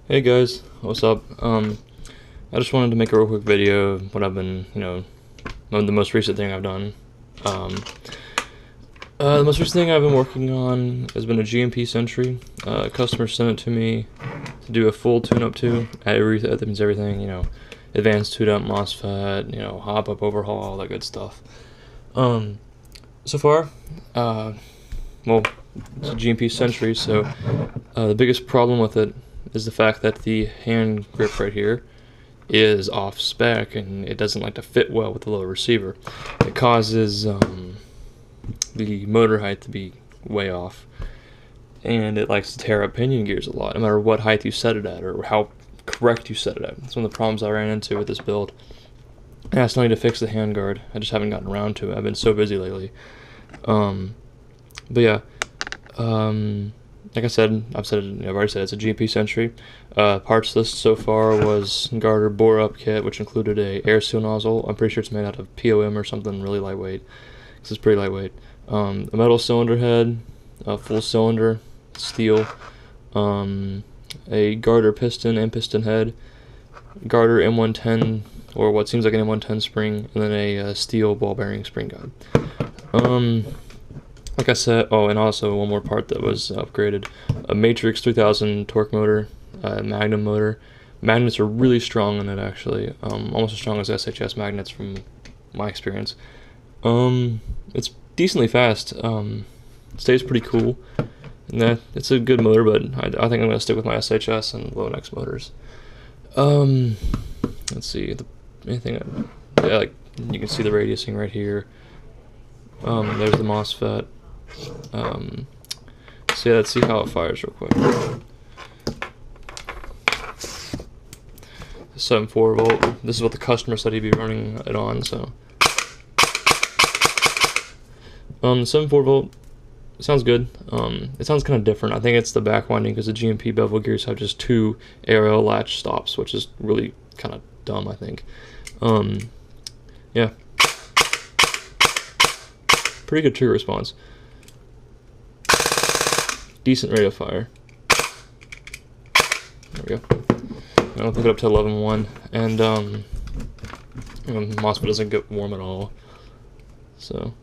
Hey guys, what's up? I just wanted to make a real quick video of what I've been, the most recent thing I've done. Um, the most recent thing I've been working on has been a GMP Sentry. A customer sent it to me to do a full tune-up to. That means everything, advanced tune-up, MOSFET, hop-up overhaul, all that good stuff. So far, well, it's a GMP Sentry, so the biggest problem with it is the fact that the hand grip right here is off spec and it doesn't like to fit well with the lower receiver. It causes the motor height to be way off, and it likes to tear up pinion gears a lot, no matter what height you set it at or how correct you set it at. That's one of the problems I ran into with this build. And I still need to fix the handguard. I just haven't gotten around to it. I've been so busy lately. But yeah, like I said, I've already said it's a GMP Sentry. Parts list so far was garter bore-up kit, which included a air seal nozzle. I'm pretty sure it's made out of POM or something really lightweight, because it's pretty lightweight. A metal cylinder head, a full cylinder, steel, a garter piston and piston head, garter M110, or what seems like an M110 spring, and then a steel ball bearing spring guide. Like I said, oh, and also one more part that was upgraded: a Matrix 3000 torque motor, Magnum motor. Magnets are really strong in it, actually, almost as strong as SHS magnets from my experience. It's decently fast. Stays pretty cool. And it's a good motor, but I think I'm gonna stick with my SHS and low NX motors. Let's see, yeah, like you can see the radiusing right here. There's the MOSFET. So yeah, let's see how it fires real quick. 7.4 volt. This is what the customer said he'd be running it on. So, 7.4 volt sounds good. It sounds kind of different. I think it's the back winding, because the GMP bevel gears have just two ARL latch stops, which is really kind of dumb, I think. Yeah, pretty good trigger response. Decent rate of fire. There we go. I'll pick it up to 11.1, and MOSFET doesn't get warm at all. So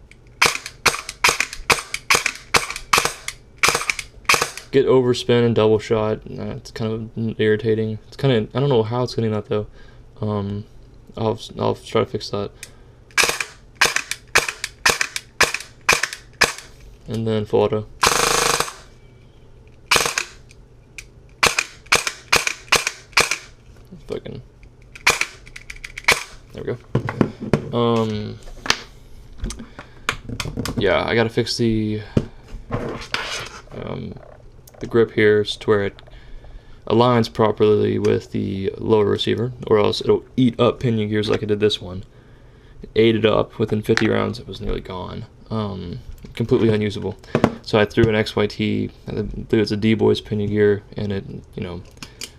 get overspin and double shot. It's kind of irritating. It's kind of, I don't know how it's getting that though. I'll try to fix that. And then full auto. Fucking. There we go. Yeah, I gotta fix the grip here to where it aligns properly with the lower receiver, or else it'll eat up pinion gears like it did this one. It ate it up. Within 50 rounds, it was nearly gone. Completely unusable. So I threw an XYT, I believe it's a D-Boys pinion gear, and it,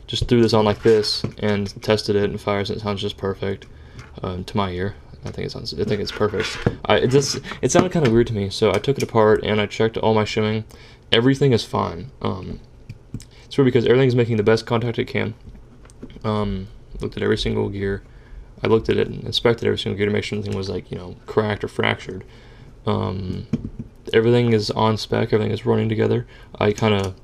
just threw this on like this and tested it and fires, and it sounds just perfect to my ear. I think it's perfect. It sounded kind of weird to me, so I took it apart and I checked all my shimming. Everything is fine. It's weird because everything's making the best contact it can. Looked at every single gear. I looked at it and inspected every single gear to make sure nothing was cracked or fractured. Everything is on spec. Everything is running together. I kind of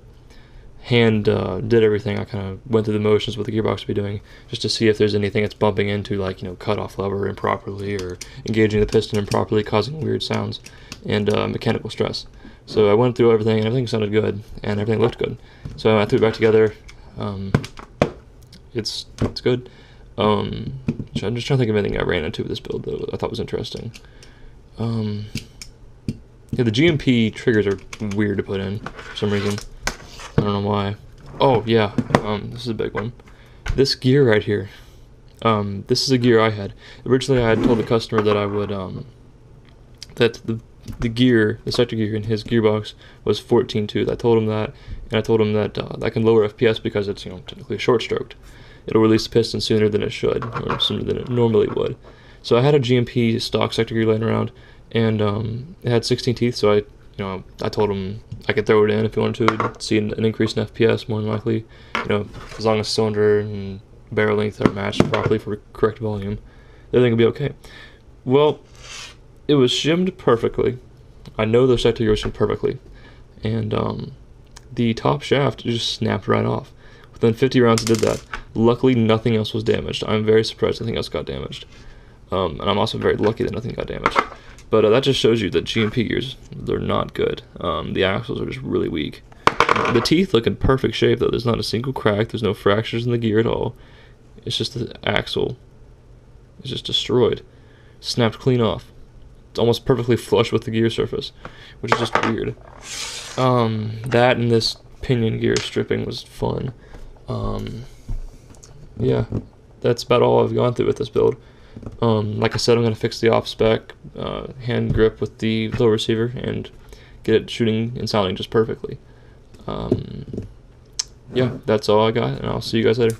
did everything. I kind of went through the motions what the gearbox would be doing, just to see if there's anything it's bumping into, like cut off lever improperly or engaging the piston improperly, causing weird sounds and mechanical stress. So I went through everything, and everything sounded good, and everything looked good. So I threw it back together. It's good. I'm just trying to think of anything I ran into with this build that I thought was interesting. Yeah, the GMP triggers are weird to put in for some reason. I don't know why. Oh yeah, this is a big one. This gear right here. This is a gear I had. Originally I had told the customer that I would, that the gear, the sector gear in his gearbox was 14 tooth. I told him that, and I told him that that can lower FPS because it's technically short stroked. It'll release the piston sooner than it should, or sooner than it normally would. So I had a GMP stock sector gear laying around, and it had 16 teeth, so I You know, I told him I could throw it in if he wanted to see an increase in FPS more than likely. You know, as long as cylinder and barrel length are matched properly for correct volume, everything will be okay. Well, it was shimmed perfectly. I know the sector erosion perfectly, and the top shaft just snapped right off. Within 50 rounds, it did that. Luckily, nothing else was damaged. I'm very surprised nothing else got damaged, and I'm also very lucky that nothing got damaged. But that just shows you that GMP gears, they're not good. The axles are just really weak. The teeth look in perfect shape though. There's not a single crack. There's no fractures in the gear at all. It's just the axle is just destroyed, snapped clean off. It's almost perfectly flush with the gear surface, which is just weird. That and this pinion gear stripping was fun. Yeah, that's about all I've gone through with this build. Like I said, I'm going to fix the off-spec hand grip with the low receiver and get it shooting and sounding just perfectly. Yeah, that's all I got, and I'll see you guys later.